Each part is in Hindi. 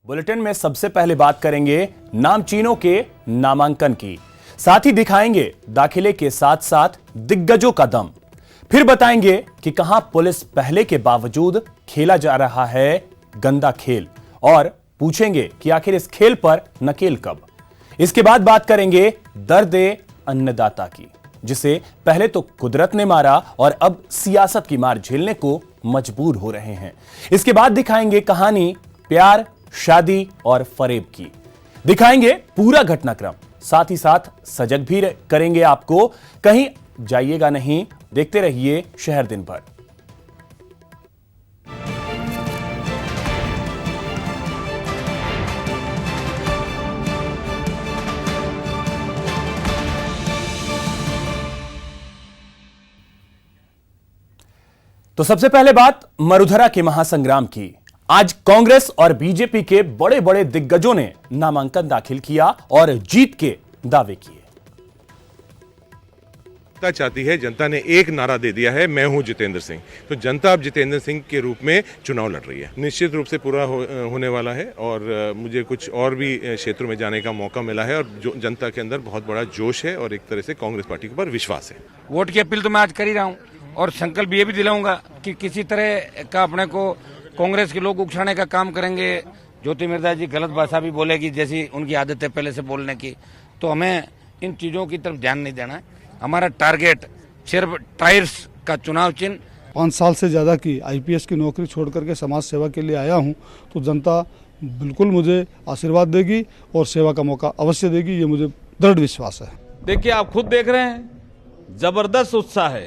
बुलेटिन में सबसे पहले बात करेंगे नामचीनों के नामांकन की, साथ ही दिखाएंगे दाखिले के साथ साथ दिग्गजों का दम। फिर बताएंगे कि कहां पुलिस पहले के बावजूद खेला जा रहा है गंदा खेल, और पूछेंगे कि आखिर इस खेल पर नकेल कब। इसके बाद बात करेंगे दर्द अन्नदाता की, जिसे पहले तो कुदरत ने मारा और अब सियासत की मार झेलने को मजबूर हो रहे हैं। इसके बाद दिखाएंगे कहानी प्यार, शादी और फरेब की, दिखाएंगे पूरा घटनाक्रम, साथ ही साथ सजग भी करेंगे आपको। कहीं जाइएगा नहीं, देखते रहिए शहर दिन भर। तो सबसे पहले बात मरुधरा के महासंग्राम की। आज कांग्रेस और बीजेपी के बड़े बड़े दिग्गजों ने नामांकन दाखिल किया और जीत के दावे किए। जनता चाहती है, जनता ने एक नारा दे दिया है, मैं हूं जितेंद्र सिंह। तो जनता अब जितेंद्र सिंह के रूप में चुनाव लड़ रही है। निश्चित रूप से पूरा होने वाला है और मुझे कुछ और भी क्षेत्रों में जाने का मौका मिला है और जो जनता के अंदर बहुत बड़ा जोश है और एक तरह से कांग्रेस पार्टी के ऊपर विश्वास है। वोट की अपील तो मैं आज कर ही रहा हूँ और संकल्प ये भी दिलाऊंगा कि किसी तरह का अपने को कांग्रेस के लोग उकसाने का काम करेंगे। ज्योति मिर्धा जी गलत भाषा भी बोलेगी, जैसी उनकी आदत है पहले से बोलने की, तो हमें इन चीजों की तरफ ध्यान नहीं देना है। हमारा टारगेट सिर्फ टायर्स का चुनाव चिन्ह। 5 साल से ज़्यादा की आईपीएस की नौकरी छोड़ करके समाज सेवा के लिए आया हूं, तो जनता बिल्कुल मुझे आशीर्वाद देगी और सेवा का मौका अवश्य देगी, ये मुझे दृढ़ विश्वास है। देखिए, आप खुद देख रहे हैं, जबरदस्त उत्साह है।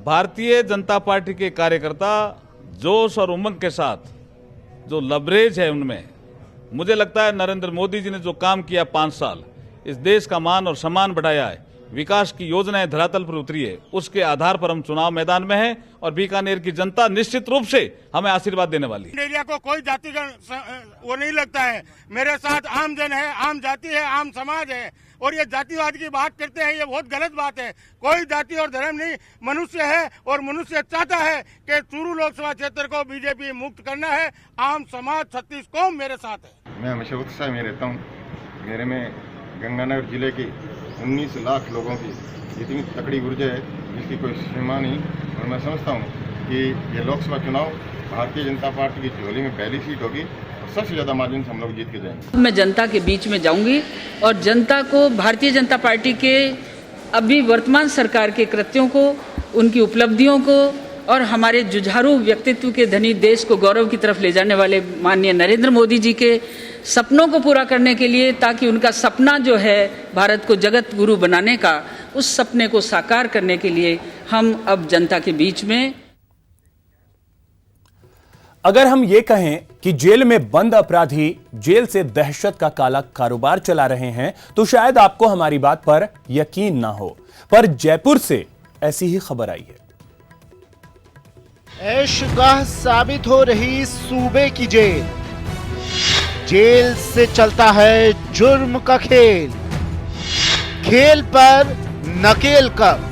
भारतीय जनता पार्टी के कार्यकर्ता जोश और उमंग के साथ, जो लवरेज है उनमें, मुझे लगता है नरेंद्र मोदी जी ने जो काम किया 5 साल, इस देश का मान और सम्मान बढ़ाया है, विकास की योजनाएं धरातल पर उतरी है, उसके आधार पर हम चुनाव मैदान में हैं और बीकानेर की जनता निश्चित रूप से हमें आशीर्वाद देने वाली है। एरिया को कोई जाति का वो नहीं लगता है, मेरे साथ आम जन है, आम जाति है, आम समाज है, और ये जातिवाद की बात करते हैं, ये बहुत गलत बात है। कोई जाति और धर्म नहीं, मनुष्य है और मनुष्य चाहता है कि चूरू लोकसभा क्षेत्र को बीजेपी मुक्त करना है। आम समाज 36 कौम मेरे साथ है। मैं हमेशा उत्साह में रहता हूँ। मेरे में गंगानगर जिले के 19 लाख लोगों की इतनी तकड़ी ऊर्जा है जिसकी कोई सीमा नहीं, और मैं समझता हूँ कि ये लोकसभा चुनाव भारतीय जनता पार्टी की झोली में पहली सीट होगी और सबसे ज़्यादा मार्जिन से हम लोग जीत के जाएंगे। मैं जनता के बीच में जाऊंगी और जनता को भारतीय जनता पार्टी के अभी वर्तमान सरकार के कृत्यों को, उनकी उपलब्धियों को और हमारे जुझारू व्यक्तित्व के धनी देश को गौरव की तरफ ले जाने वाले माननीय नरेंद्र मोदी जी के सपनों को पूरा करने के लिए, ताकि उनका सपना जो है भारत को जगत गुरु बनाने का, उस सपने को साकार करने के लिए हम अब जनता के बीच में। अगर हम ये कहें कि जेल में बंद अपराधी जेल से दहशत का काला कारोबार चला रहे हैं, तो शायद आपको हमारी बात पर यकीन ना हो, पर जयपुर से ऐसी ही खबर आई है। ऐशगाह साबित हो रही सूबे की जेल, जेल से चलता है जुर्म का खेल, खेल पर नकेल कब।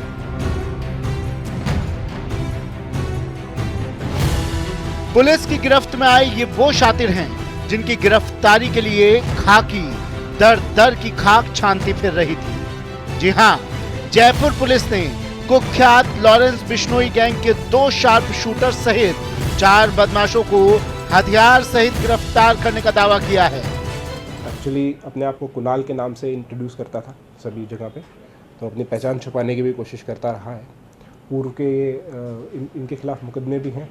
पुलिस की गिरफ्त में आए ये वो शातिर हैं जिनकी गिरफ्तारी के लिए खाकी दर दर की खाक छानती फिर रही थी। जी हां, जयपुर पुलिस ने कुख्यात लॉरेंस बिश्नोई गैंग के 2 शार्प शूटर सहित 4 बदमाशों को हथियार सहित गिरफ्तार करने का दावा किया है। एक्चुअली अपने आप को कुणाल के नाम से इंट्रोड्यूस करता था सभी जगह पे, तो अपनी पहचान छुपाने की भी कोशिश करता रहा है। पूर्व के इनके खिलाफ मुकदमे भी हैं।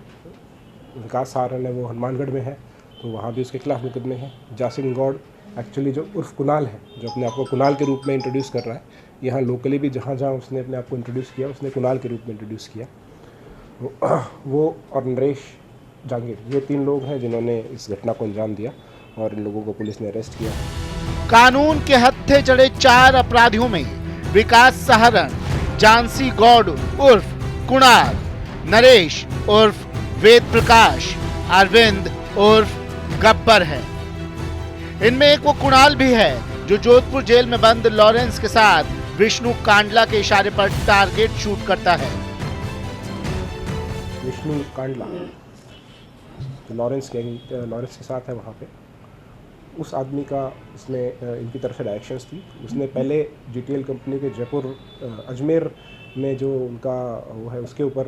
विकास सारण है, वो हनुमानगढ़ में है, तो वहाँ भी उसके खिलाफ मुकदमे हैं। जासिम गौड़ एक्चुअली जो उर्फ कुणाल है, जो अपने आप को कुणाल के रूप में इंट्रोड्यूस कर रहा है, यहाँ लोकली भी जहाँ जहाँ उसने अपने आप को इंट्रोड्यूस किया, उसने कुणाल के रूप में इंट्रोड्यूस किया। वो और नरेश जांगीर, ये 3 लोग हैं जिन्होंने इस घटना को अंजाम दिया और इन लोगों को पुलिस ने अरेस्ट किया। कानून के हत्थे चढ़े 4 अपराधियों में विकास सहारण, जानसी गौड़ उर्फ कुणाल, नरेश उर्फ वेद प्रकाश, अरविंद उर्फ गब्बर है। इनमें एक वो कुणाल भी है जो जोधपुर जेल में बंद लॉरेंस के साथ विष्णु कांडला के इशारे पर टारगेट शूट करता है। विष्णु कांडला लॉरेंस के साथ है वहाँ पे, उस आदमी का उसने इनकी तरफ से डायरेक्शंस थी। उसने पहले जीटीएल कंपनी के जयपुर अजमेर में जो उनका वो है उसके ऊपर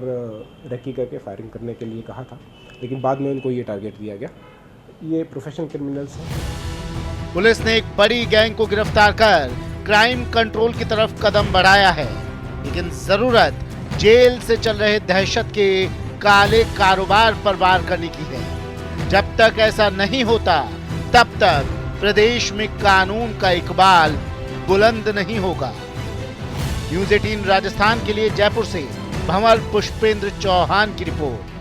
रेकी करके फायरिंग करने के लिए कहा था, लेकिन बाद में उनको ये टारगेट दिया गया। ये प्रोफेशनल क्रिमिनल्स हैं। पुलिस ने एक बड़ी गैंग को गिरफ्तार कर क्राइम कंट्रोल की तरफ कदम बढ़ाया है, लेकिन जरूरत जेल से चल रहे दहशत के काले कारोबार पर वार करने की है। जब तक ऐसा नहीं होता तब तक प्रदेश में कानून का इकबाल बुलंद नहीं होगा। न्यूज़ 18 राजस्थान के लिए जयपुर से भंवर पुष्पेंद्र चौहान की रिपोर्ट।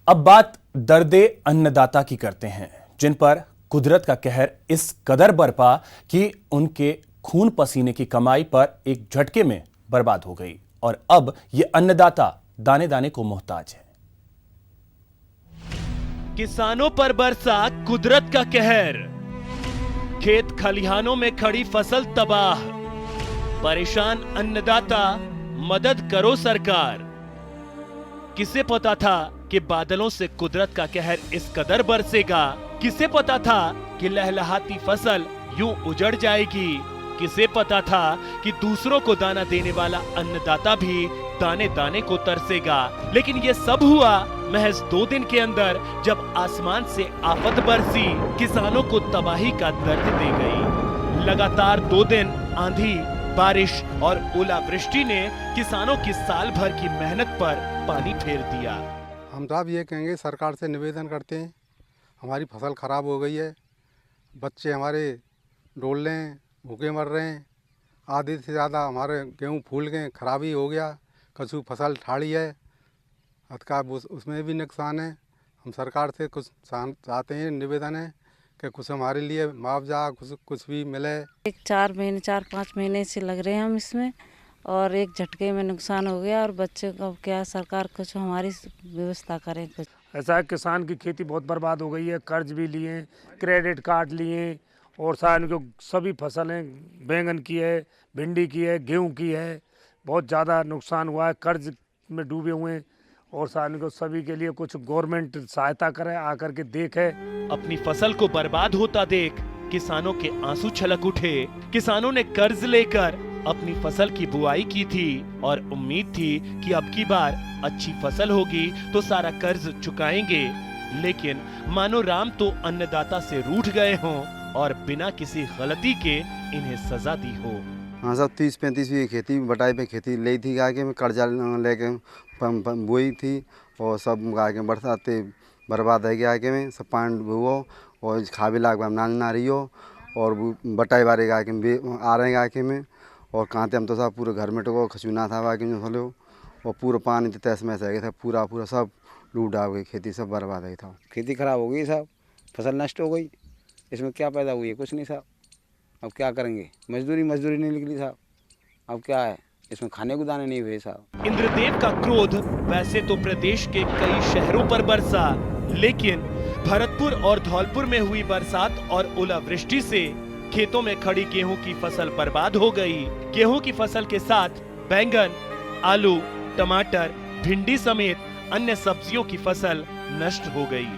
अब बात दर्दे अन्नदाता की करते हैं, जिन पर कुदरत का कहर इस कदर बरपा कि उनके खून पसीने की कमाई पर एक झटके में बर्बाद हो गई और अब ये अन्नदाता दाने दाने को मोहताज है। किसानों पर बरसा कुदरत का कहर, खेत खलिहानों में खड़ी फसल तबाह, परेशान अन्नदाता, मदद करो सरकार। किसे पता था कि बादलों से कुदरत का कहर इस कदर बरसेगा? किसे पता था कि लहलहाती फसल यूं उजड़ जाएगी? किसे पता था कि दूसरों को दाना देने वाला अन्नदाता भी दाने दाने को तरसेगा? लेकिन ये सब हुआ महज 2 दिन के अंदर, जब आसमान से आफत बरसी, किसानों को तबाही का दर्द दे गई। लगातार 2 दिन आंधी, बारिश और ओलावृष्टि ने किसानों की साल भर की मेहनत पर पानी फेर दिया। हम साहब ये कहेंगे, सरकार से निवेदन करते हैं, हमारी फसल खराब हो गई है, बच्चे हमारे डोल रहे हैं, भूखे मर रहे हैं, आधे से ज़्यादा हमारे गेहूँ फूल गए, खराबी हो गया, कछु फसल ठाड़ी है, अतका उसमें भी नुकसान है। हम सरकार से कुछ चाहते हैं, निवेदन है कि कुछ हमारे लिए मुआवजा कुछ भी मिले। 4-5 महीने से लग रहे हैं हम इसमें, और एक झटके में नुकसान हो गया, और बच्चे को क्या सरकार कुछ हमारी व्यवस्था करें। कुछ ऐसा है, किसान की खेती बहुत बर्बाद हो गई है, कर्ज भी लिए, क्रेडिट कार्ड लिए, और साथ को सभी फसलें बैंगन की है, भिंडी की है, गेहूं की है, बहुत ज़्यादा नुकसान हुआ है, कर्ज में डूबे हुए हैं। और साथ को सभी के लिए कुछ गवर्नमेंट सहायता करे, आकर के देखे। अपनी फसल को बर्बाद होता देख किसानों के आंसू छलक उठे। किसानों ने कर्ज लेकर अपनी फसल की बुआई की थी और उम्मीद थी कि अब की बार अच्छी फसल होगी तो सारा कर्ज चुकाएंगे, लेकिन मानो राम तो अन्नदाता से रूठ गए हों और बिना किसी गलती के इन्हें सजा दी हो। हाँ साहब, 30-35 बीघे खेती बटाई पे खेती ली थी, गाय के में कर्जा लेके बोई थी, और सब गाय के बरसाते बर्बाद है गया के में सब पानी हुआ, और खावे लाग ना रही हो, और बटाई वाले गाय के आ रहे हैं गाय के में, और कहते हम तो सब पूरे घर में टको खचुना था गाय के में फलो, और पूरा पानी तो तैस में गया था, पूरा सब लूट डाल गई, खेती सब बर्बाद है था। खेती खराब हो गई साहब, फसल नष्ट हो गई, इसमें क्या पैदा हुई है? कुछ नहीं साहब। अब क्या करेंगे? मजदूरी नहीं निकली साहब, अब क्या है, इसमें खाने को दाने नहीं हुए साहब। इंद्रदेव का क्रोध वैसे तो प्रदेश के कई शहरों पर बरसा, लेकिन भरतपुर और धौलपुर में हुई बरसात और ओलावृष्टि से खेतों में खड़ी गेहूं की फसल बर्बाद हो गई। गेहूं की फसल के साथ बैंगन, आलू, टमाटर, भिंडी समेत अन्य सब्जियों की फसल नष्ट हो गई।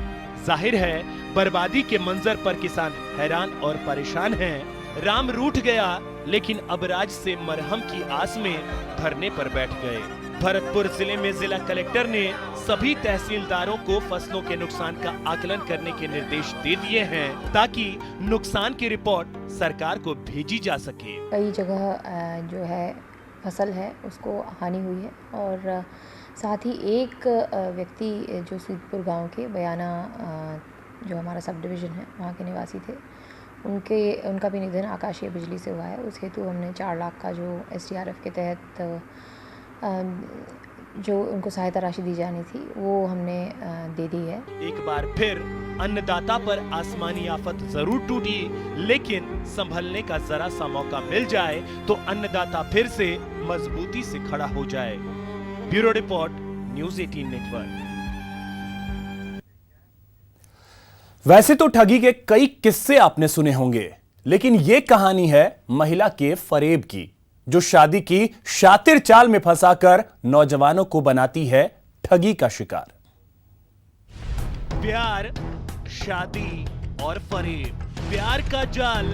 जाहिर है, बर्बादी के मंजर पर किसान हैरान और परेशान हैं। राम रूठ गया, लेकिन अब राज से मरहम की आस में धरने पर बैठ गए। भरतपुर जिले में जिला कलेक्टर ने सभी तहसीलदारों को फसलों के नुकसान का आकलन करने के निर्देश दे दिए हैं, ताकि नुकसान की रिपोर्ट सरकार को भेजी जा सके। कई जगह जो है फसल है उसको हानि हुई है, और साथ ही एक व्यक्ति जो सीतपुर गांव के बयाना जो हमारा सब डिवीज़न है वहाँ के निवासी थे, उनका भी निधन आकाशीय बिजली से हुआ है। उस हेतु हमने 4 लाख का जो SDRF के तहत जो उनको सहायता राशि दी जानी थी वो हमने दे दी है। एक बार फिर अन्नदाता पर आसमानी आफत जरूर टूटी, लेकिन संभलने का जरा सा मौका मिल जाए तो अन्नदाता फिर से मजबूती से खड़ा हो जाए। Bureau report, news 18 network. वैसे तो ठगी के कई किस्से आपने सुने होंगे, लेकिन यह कहानी है महिला के फरेब की, जो शादी की शातिर चाल में फंसाकर नौजवानों को बनाती है ठगी का शिकार। प्यार, शादी और फरेब। प्यार का जाल,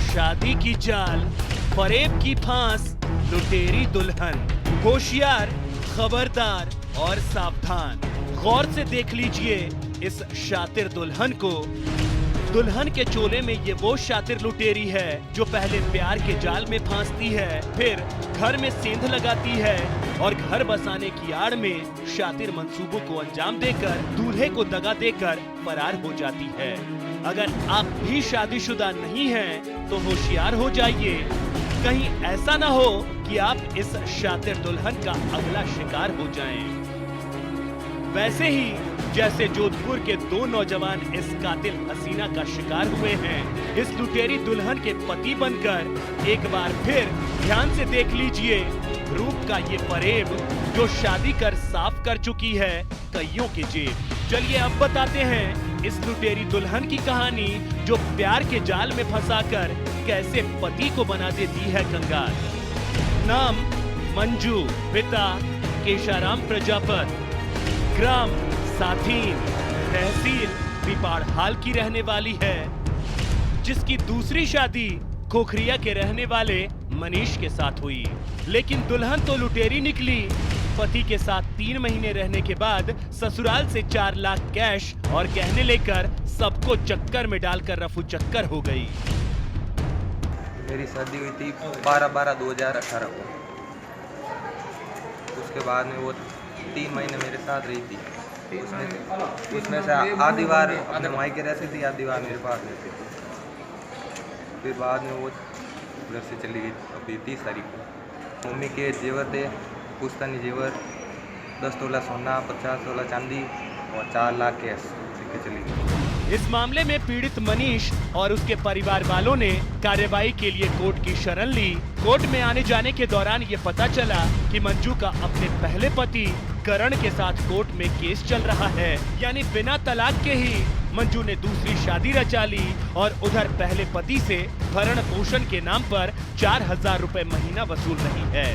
शादी की चाल, फरेब की फांस, लुटेरी दुल्हन। होशियार, खबरदार और सावधान। गौर से देख लीजिए इस शातिर दुल्हन को। दुल्हन के चोले में ये वो शातिर लुटेरी है जो पहले प्यार के जाल में फांसती है, फिर घर में सेंध लगाती है और घर बसाने की आड़ में शातिर मंसूबों को अंजाम देकर दूल्हे को दगा देकर फरार हो जाती है। अगर आप भी शादीशुदा नहीं हैं तो होशियार हो जाइए, कहीं ऐसा ना हो कि आप इस शातिर दुल्हन का अगला शिकार हो जाएं। वैसे ही जैसे जोधपुर के 2 नौजवान इस कातिल हसीना का शिकार हुए हैं, इस लुटेरी दुल्हन के पति बनकर एक बार फिर ध्यान से देख लीजिए रूप का ये फरेब जो शादी कर साफ कर चुकी है कईयों की जेब। चलिए अब बताते हैं इस लुटेरी दुल्हन की कहानी जो प्यार के जाल में फंसाकर कैसे पति को बना देती है कंगाल। नाम मंजू, पिता केशाराम प्रजापत, ग्राम साथीन, तहसील पिपाड़हाल की रहने वाली है, जिसकी दूसरी शादी खोखरिया के रहने वाले मनीष के साथ हुई। लेकिन दुल्हन तो लुटेरी निकली। पति के साथ 3 महीने रहने के बाद ससुराल से 4 लाख कैश और गहने लेकर सबको चक्कर में डालकर रफू चक्कर हो गई। मेरी शादी हुई थी 12/12/2018 को। उसके बाद में वो 3 महीने मेरे साथ रही थी। उसमें से आधी बार अपने मायके रहती थी, आधी बार मेरे पास रहती थी। फिर बाद में वो घर से चली गई अभी 30 तारीख को। मम्मी के जेवर थे, पुश्तैनी जेवर, 10 तोला सोना, 50 तोला चांदी और 4 लाख कैश लेके चली गई। इस मामले में पीड़ित मनीष और उसके परिवार वालों ने कार्रवाई के लिए कोर्ट की शरण ली। कोर्ट में आने जाने के दौरान ये पता चला कि मंजू का अपने पहले पति करण के साथ कोर्ट में केस चल रहा है, यानी बिना तलाक के ही मंजू ने दूसरी शादी रचा ली और उधर पहले पति से भरण पोषण के नाम पर 4000 रुपए महीना वसूल रही है।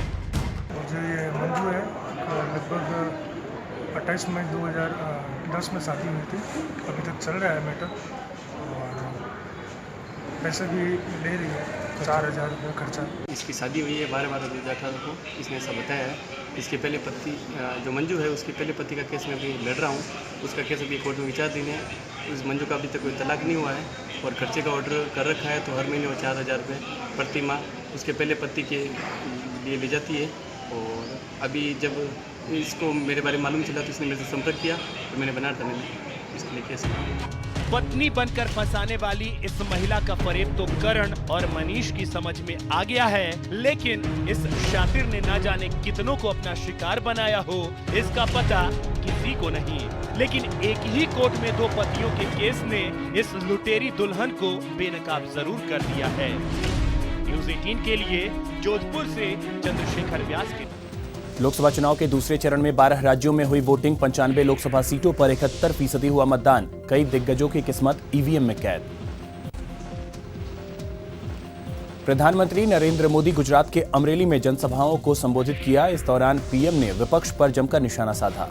जो ये मंजू है लगभग 28 मई 2010 में शादी हुई थी। अभी तक चल रहा है मैटर और पैसे भी ले रही है, 4000 रुपये खर्चा। इसकी शादी हुई है 12/12/2018 को। इसने ऐसा बताया है। इसके पहले पति जो मंजू है उसके पहले पति का केस में अभी लड़ रहा हूँ। उसका केस अभी कोर्ट में विचाराधीन है। उस मंजू का अभी तक कोई तलाक नहीं हुआ है और खर्चे का ऑर्डर कर रखा है, तो हर महीने वो 4000 रुपये प्रति माह उसके पहले पति के लिए ले जाती है। और अभी जब इसको मेरे बारे में मालूम चला तो इसने मेरे से संपर्क किया तो मैंने बना था इसके लिए केस। पत्नी बनकर फंसाने वाली इस महिला का फरेब तो करण और मनीष की समझ में आ गया है, लेकिन इस शातिर ने ना जाने कितनों को अपना शिकार बनाया हो इसका पता किसी को नहीं। लेकिन एक ही कोर्ट में 2 पतियों के केस ने इस लुटेरी दुल्हन को बेनकाब जरूर कर दिया है। न्यूज़ 18 के लिए जोधपुर से चंद्रशेखर व्यास के। लोकसभा चुनाव के दूसरे चरण में 12 राज्यों में हुई वोटिंग। 95 लोकसभा सीटों पर 71% हुआ मतदान। कई दिग्गजों की किस्मत ईवीएम में कैद। प्रधानमंत्री नरेंद्र मोदी गुजरात के अमरेली में जनसभाओं को संबोधित किया। इस दौरान पीएम ने विपक्ष पर जमकर निशाना साधा।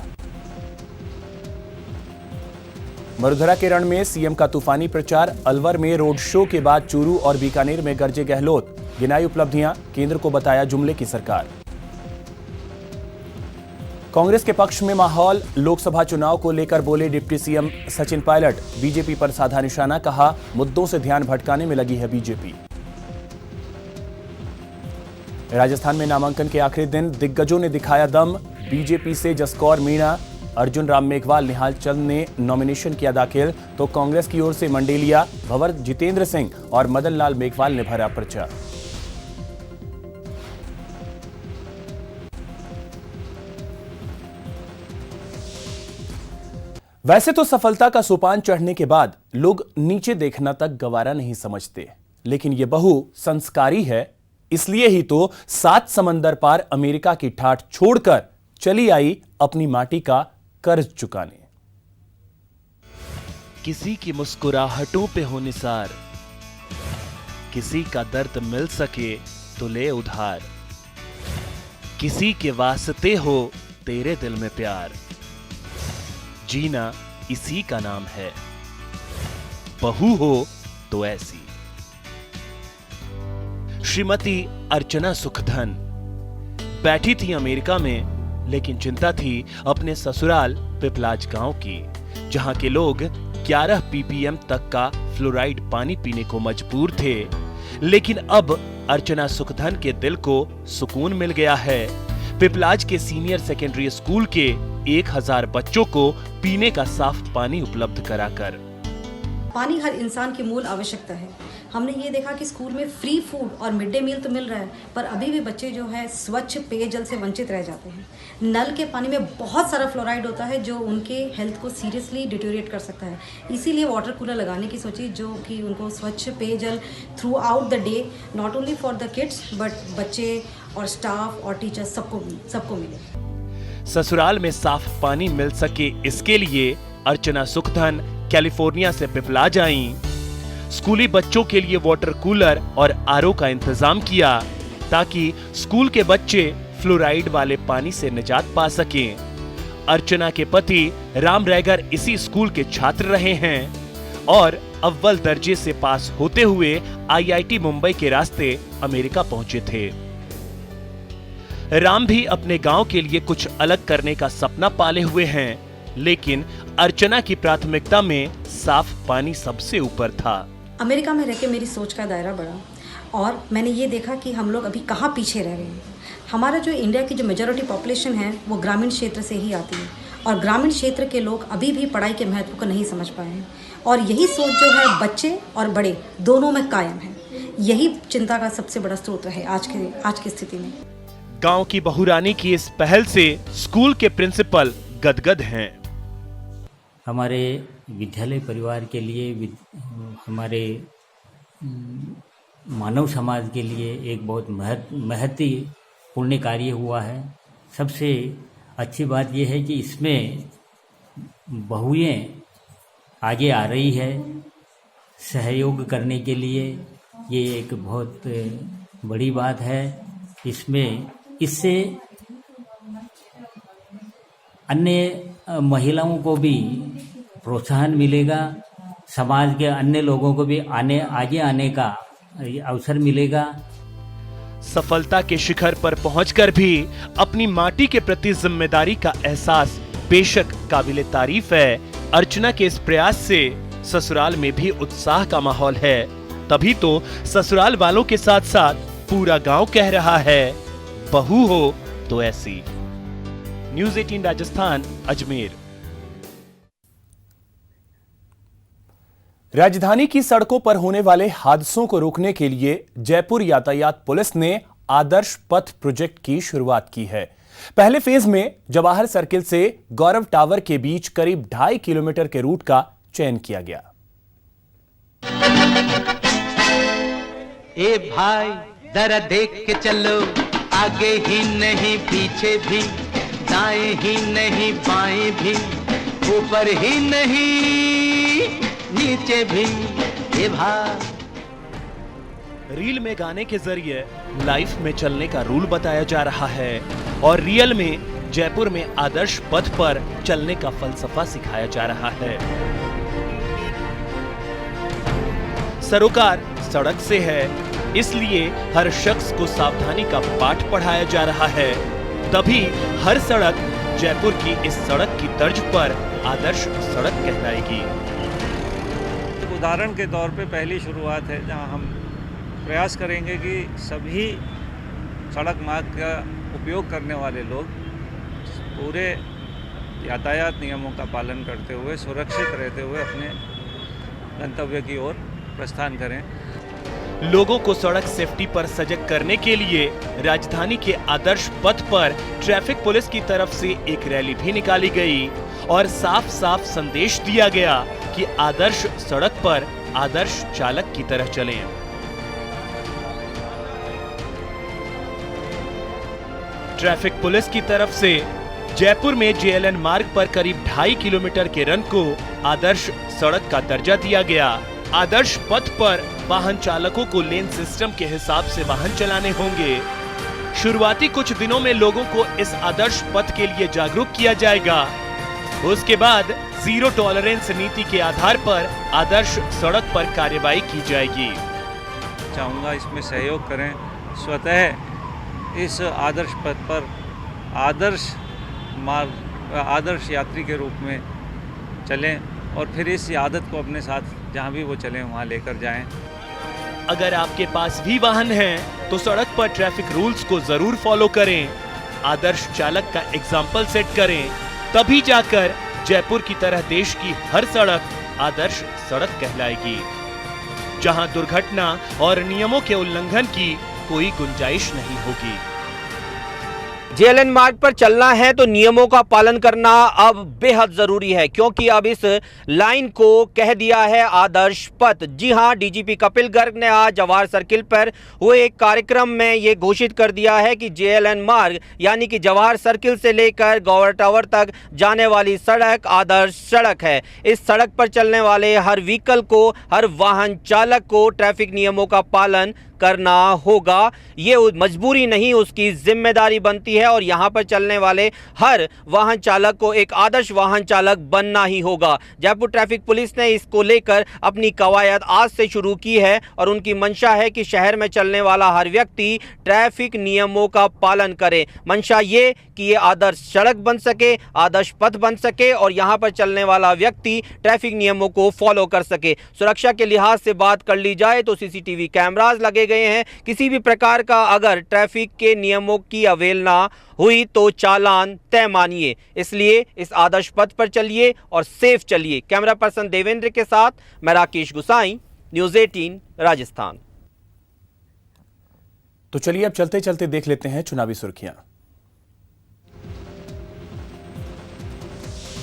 वडोदरा के रण में सीएम का तूफानी प्रचार। अलवर में रोड शो के बाद चूरू और बीकानेर में गरजे गहलोत। गिनाई उपलब्धियां, केंद्र को बताया जुमले की सरकार। कांग्रेस के पक्ष में माहौल। लोकसभा चुनाव को लेकर बोले deputy CM Sachin Pilot. BJP पर साधा निशाना, कहा मुद्दों से ध्यान भटकाने में लगी है बीजेपी। राजस्थान में नामांकन के आखिरी दिन दिग्गजों ने दिखाया दम। बीजेपी से जसकौर मीणा, अर्जुन राम मेघवाल, निहाल चंद ने नॉमिनेशन किया दाखिल, तो कांग्रेस की ओर से मंडेलिया, भंवर जितेंद्र सिंह और मदन लाल मेघवाल ने भरा पर्चा। वैसे तो सफलता का सोपान चढ़ने के बाद लोग नीचे देखना तक गवारा नहीं समझते, लेकिन ये बहू संस्कारी है, इसलिए ही तो 7 समंदर पार अमेरिका की ठाठ छोड़कर चली आई अपनी माटी का कर्ज चुकाने। किसी की मुस्कुराहटों पे हो निसार, किसी का दर्द मिल सके तो ले उधार, किसी के वास्ते हो तेरे दिल में प्यार, जीना इसी का नाम है, बहू हो तो ऐसी। श्रीमती अर्चना सुखधन बैठी थी अमेरिका में, लेकिन चिंता थी अपने ससुराल पिपलाज गांव की, जहां के लोग 11 ppm तक का फ्लोराइड पानी पीने को मजबूर थे। लेकिन अब अर्चना सुखधन के दिल को सुकून मिल गया है। पिपलाज के सीनियर सेकेंडरी स्कूल के 1000 बच्चों को पीने का साफ पानी उपलब्ध कराकर। पानी हर इंसान की मूल आवश्यकता है। हमने ये देखा कि स्कूल में फ्री फूड और मिड डे मील तो मिल रहा है, पर अभी भी बच्चे जो है स्वच्छ पेयजल से वंचित रह जाते हैं। नल के पानी में बहुत सारा फ्लोराइड होता है जो उनके हेल्थ को सीरियसली डिटोरिएट कर सकता है। इसीलिए वाटर कूलर लगाने की सोची, जो कि उनको स्वच्छ पेयजल through out the day, not only for the kids but बच्चे और स्टाफ और टीचर्स सबको मिले। ससुराल में साफ पानी मिल सके, इसके लिए अर्चना सुखधन कैलिफोर्निया से पिपलाज आईं। स्कूली बच्चों के लिए वाटर कूलर और आरओ का इंतजाम किया ताकि स्कूल के बच्चे फ्लोराइड वाले पानी से निजात पा सकें। अर्चना के पति राम रैगर इसी स्कूल के छात्र रहे हैं और अव्वल दर्जे से पास होते हुए आईआईटी मुंबई के रास्ते अमेरिका पहुंचे थे। राम भी अपने गांव के लिए कुछ अलग करने का सपना पाले हुए हैं, लेकिन अर्चना की प्राथमिकता में साफ पानी सबसे ऊपर था। अमेरिका में रहकर मेरी सोच का दायरा बढ़ा और मैंने ये देखा कि हम लोग अभी कहाँ पीछे रह गए हैं। हमारा जो इंडिया की जो मेजॉरिटी पॉपुलेशन है वो ग्रामीण क्षेत्र से ही आती है और ग्रामीण क्षेत्र के लोग अभी भी पढ़ाई के महत्व को नहीं समझ पाए हैं और यही सोच जो है बच्चे और बड़े दोनों में कायम है। यही चिंता का सबसे बड़ा स्रोत है आज की स्थिति में। गांव की बहुरानी की इस पहल से स्कूल के प्रिंसिपल गदगद हैं। हमारे विद्यालय परिवार के लिए, हमारे मानव समाज के लिए एक बहुत महत्वपूर्ण कार्य हुआ है। सबसे अच्छी बात यह है कि इसमें बहुएं आगे आ रही है सहयोग करने के लिए। ये एक बहुत बड़ी बात है। इससे अन्य महिलाओं को भी प्रोत्साहन मिलेगा, समाज के अन्य लोगों को भी आगे आने का अवसर मिलेगा। सफलता के शिखर पर पहुंचकर भी अपनी माटी के प्रति जिम्मेदारी का एहसास बेशक काबिले तारीफ है। अर्चना के इस प्रयास से ससुराल में भी उत्साह का माहौल है। तभी तो ससुराल वालों के साथ साथ पूरा गांव कह रहा है, बहू हो तो ऐसी। न्यूज़ 18 राजस्थान, अजमेर। राजधानी की सड़कों पर होने वाले हादसों को रोकने के लिए जयपुर यातायात पुलिस ने आदर्श पथ प्रोजेक्ट की शुरुआत की है। पहले फेज में जवाहर सर्किल से गौरव टावर के बीच करीब 2.5 किलोमीटर के रूट का चयन किया गया। ए भाई जरा देख के चलो, आगे ही नहीं पीछे भी, दाएं ही नहीं बाएं भी, ऊपर ही नहीं नीचे भी। ए भाई रील में गाने के जरिए लाइफ में चलने का रूल बताया जा रहा है और रियल में जयपुर में आदर्श पथ पर चलने का फलसफा सिखाया जा रहा है। सरोकार सड़क से है, इसलिए हर शख्स को सावधानी का पाठ पढ़ाया जा रहा है। तभी हर सड़क जयपुर की इस सड़क की तर्ज पर आदर्श सड़क कहलाएगी। उदाहरण के तौर पे पहली शुरुआत है जहां हम प्रयास करेंगे कि सभी सड़क मार्ग का उपयोग करने वाले लोग पूरे यातायात नियमों का पालन करते हुए सुरक्षित रहते हुए अपने गंतव्य की ओर प्रस्थान करें। लोगों को सड़क सेफ्टी पर सजग करने के लिए राजधानी के आदर्श पथ पर ट्रैफिक पुलिस की तरफ से एक रैली भी निकाली गई और साफ साफ संदेश दिया गया कि आदर्श सड़क पर आदर्श चालक की तरह चलें। ट्रैफिक पुलिस की तरफ से जयपुर में जेएलएन मार्ग पर करीब 2.5 किलोमीटर के रन को आदर्श सड़क का दर्जा दिया गया। आदर्श पथ पर वाहन चालकों को लेन सिस्टम के हिसाब से वाहन चलाने होंगे। शुरुआती कुछ दिनों में लोगों को इस आदर्श पथ के लिए जागरूक किया जाएगा। उसके बाद जीरो टॉलरेंस नीति के आधार पर आदर्श सड़क पर कार्रवाई की जाएगी। चाहूँगा इसमें सहयोग करें, स्वतः इस आदर्श पथ पर आदर्श यात्री के रूप में चलें और फिर इस आदत को अपने साथ जहाँ भी वो चलें वहाँ लेकर जाएं। अगर आपके पास भी वाहन है तो सड़क पर ट्रैफिक रूल्स को जरूर फॉलो करें, आदर्श चालक का एग्जाम्पल सेट करें, तभी जाकर जयपुर की तरह देश की हर सड़क आदर्श सड़क कहलाएगी, जहां दुर्घटना और नियमों के उल्लंघन की कोई गुंजाइश नहीं होगी। जेएलएन मार्ग पर चलना है तो नियमों का पालन करना अब बेहद जरूरी है, क्योंकि अब इस लाइन को कह दिया है आदर्श पथ। जी हां, डीजीपी कपिल गर्ग ने आज जवाहर सर्किल पर हुए एक कार्यक्रम में ये घोषित कर दिया है कि जेएलएन मार्ग यानी कि जवाहर सर्किल से लेकर गौर टावर तक जाने वाली सड़क आदर्श सड़क है। इस सड़क पर चलने वाले हर व्हीकल को, हर वाहन चालक को ट्रैफिक नियमों का पालन करना होगा। ये मजबूरी नहीं, उसकी जिम्मेदारी बनती है और यहाँ पर चलने वाले हर वाहन चालक को एक आदर्श वाहन चालक बनना ही होगा। जयपुर ट्रैफिक पुलिस ने इसको लेकर अपनी कवायद आज से शुरू की है और उनकी मंशा है कि शहर में चलने वाला हर व्यक्ति ट्रैफिक नियमों का पालन करे। मंशा ये कि ये आदर्श सड़क बन सके, आदर्श पथ बन सके और यहाँ पर चलने वाला व्यक्ति ट्रैफिक नियमों को फॉलो कर सके। सुरक्षा के लिहाज से बात कर ली जाए तो सीसीटीवी कैमरास लगे गए हैं। किसी भी प्रकार का अगर ट्रैफिक के नियमों की अवहेलना हुई तो चालान तय मानिए। इसलिए इस आदर्श पथ पर चलिए और सेफ चलिए। कैमरा पर्सन देवेंद्र के साथ मैं राकेश गुसाई, न्यूज़ 18 राजस्थान। तो चलिए अब चलते चलते देख लेते हैं चुनावी सुर्खियां।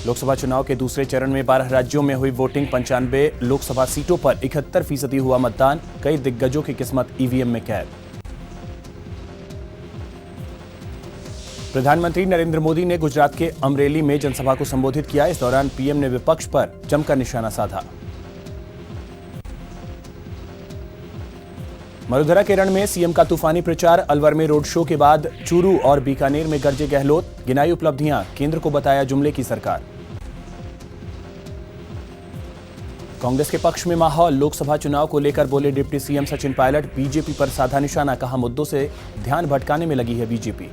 लोकसभा चुनाव के दूसरे चरण में 12 राज्यों में हुई वोटिंग। 95 लोकसभा सीटों पर 71% हुआ मतदान। कई दिग्गजों की किस्मत ईवीएम में कैद। प्रधानमंत्री नरेंद्र मोदी ने गुजरात के अमरेली में जनसभा को संबोधित किया। इस दौरान पीएम ने विपक्ष पर जमकर निशाना साधा। मरुधरा के रण में सीएम का तूफानी प्रचार। अलवर में रोड शो के बाद चूरू और बीकानेर में गरजे गहलोत। गिनाई उपलब्धियां, केंद्र को बताया जुमले की सरकार। कांग्रेस के पक्ष में माहौल। लोकसभा चुनाव को लेकर बोले deputy CM Sachin Pilot. BJP पर साधा निशाना, कहा मुद्दों से ध्यान भटकाने में लगी है बीजेपी।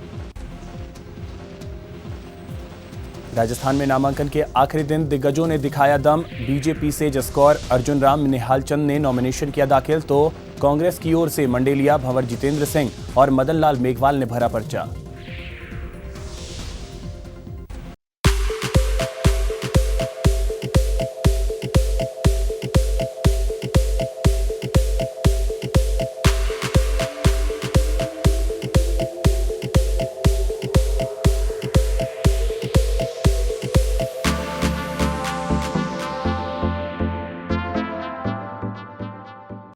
राजस्थान में नामांकन के आखिरी दिन दिग्गजों ने दिखाया दम। बीजेपी से जसकौर, अर्जुन राम, निहाल चंद ने नॉमिनेशन किया दाखिल तो कांग्रेस की ओर से मंडेलिया, भंवर जितेंद्र सिंह और मदन लाल मेघवाल ने भरा पर्चा।